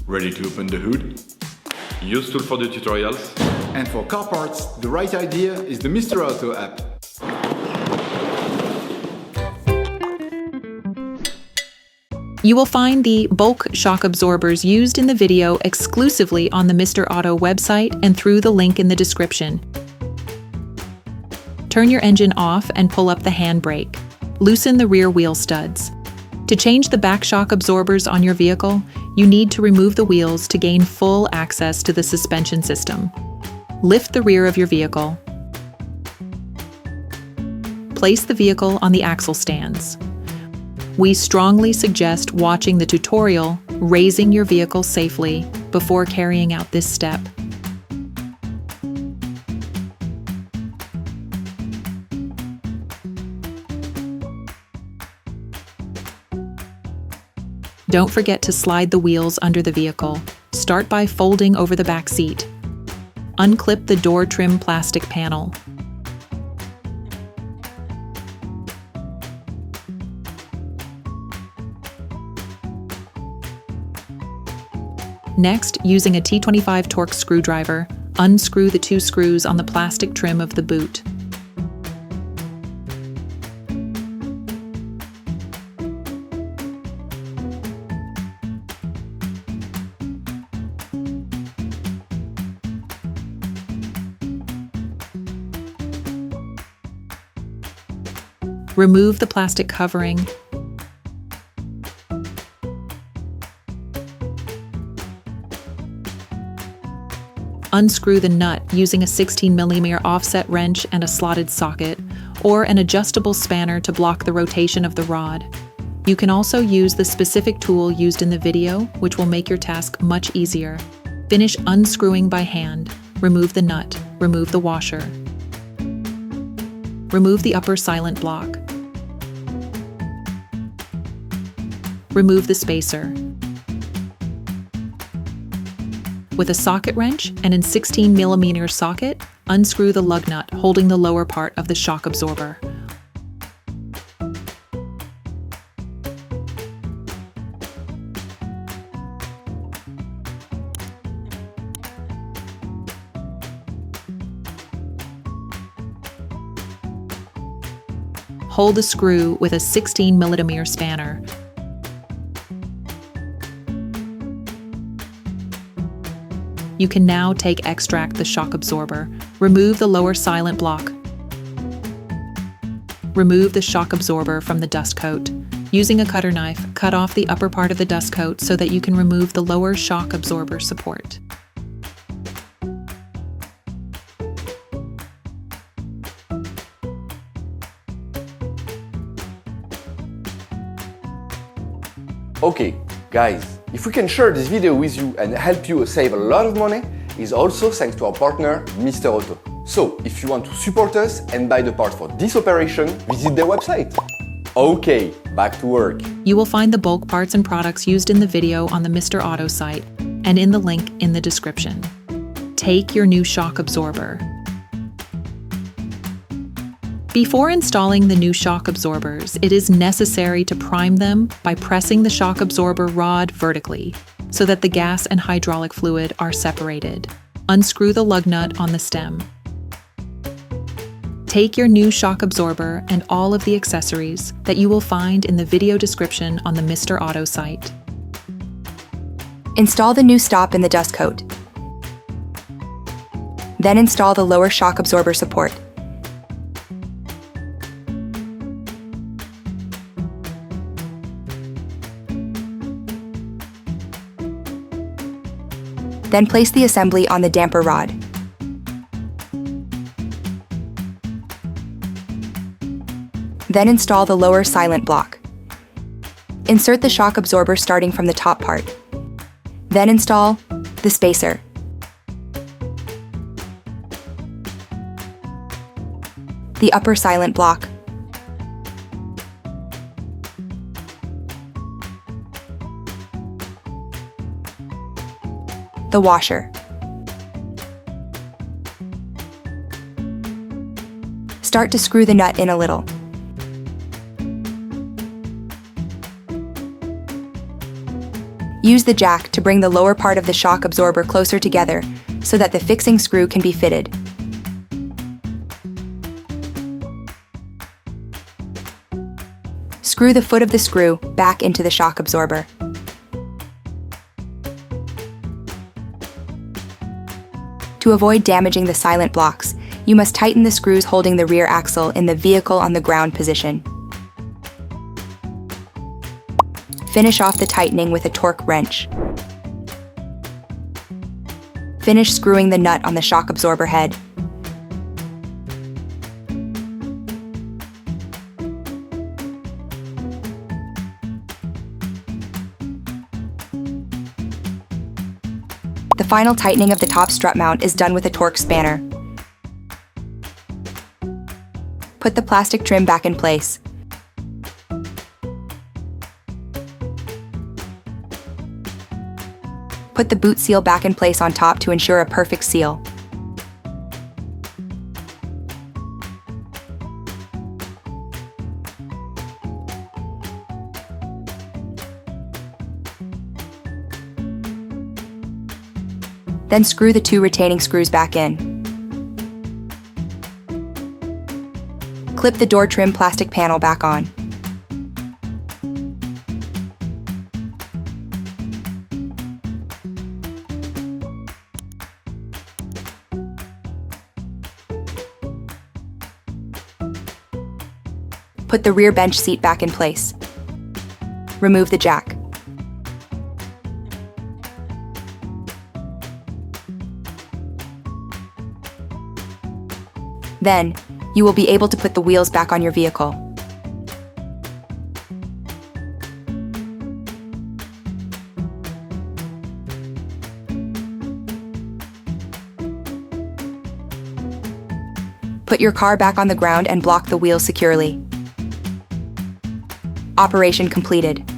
Ready to open the hood? Usetool for the tutorials. And for car parts, the right idea is the Mr. Auto app. You will find the bulk shock absorbers used in the video exclusively on the Mr. Auto website and through the link in the description. Turn your engine off and pull up the handbrake. Loosen the rear wheel studs. To change the back shock absorbers on your vehicle, you need to remove the wheels to gain full access to the suspension system. Lift the rear of your vehicle. Place the vehicle on the axle stands. We strongly suggest watching the tutorial, raising your vehicle safely, before carrying out this step. Don't forget to slide the wheels under the vehicle. Start by folding over the back seat. Unclip the door trim plastic panel. Next, using a T25 Torx screwdriver, unscrew the 2 screws on the plastic trim of the boot. Remove the plastic covering. Unscrew the nut using a 16mm offset wrench and a slotted socket, or an adjustable spanner to block the rotation of the rod. You can also use the specific tool used in the video, which will make your task much easier. Finish unscrewing by hand. Remove the nut. Remove the washer. Remove the upper silent block. Remove the spacer. With a socket wrench and a 16mm socket, unscrew the lug nut holding the lower part of the shock absorber. Hold the screw with a 16mm spanner. You can now extract the shock absorber. Remove the lower silent block. Remove the shock absorber from the dust coat. Using a cutter knife, cut off the upper part of the dust coat so that you can remove the lower shock absorber support. Okay, guys, if we can share this video with you and help you save a lot of money, is also thanks to our partner, Mr. Auto. So, if you want to support us and buy the part for this operation, visit their website. Okay, back to work. You will find the bulk parts and products used in the video on the Mr. Auto site and in the link in the description. Take your new shock absorber. Before installing the new shock absorbers, it is necessary to prime them by pressing the shock absorber rod vertically so that the gas and hydraulic fluid are separated. Unscrew the lug nut on the stem. Take your new shock absorber and all of the accessories that you will find in the video description on the Mr. Auto site. Install the new stop in the dust coat. Then install the lower shock absorber support. Then place the assembly on the damper rod. Then install the lower silent block. Insert the shock absorber starting from the top part. Then install the spacer. The upper silent block. The washer. Start to screw the nut in a little. Use the jack to bring the lower part of the shock absorber closer together so that the fixing screw can be fitted. Screw the foot of the screw back into the shock absorber. To avoid damaging the silent blocks, you must tighten the screws holding the rear axle in the vehicle on the ground position. Finish off the tightening with a torque wrench. Finish screwing the nut on the shock absorber head. The final tightening of the top strut mount is done with a Torx spanner. Put the plastic trim back in place. Put the boot seal back in place on top to ensure a perfect seal. Then screw the 2 retaining screws back in. Clip the door trim plastic panel back on. Put the rear bench seat back in place. Remove the jack. Then, you will be able to put the wheels back on your vehicle. Put your car back on the ground and block the wheels securely. Operation completed.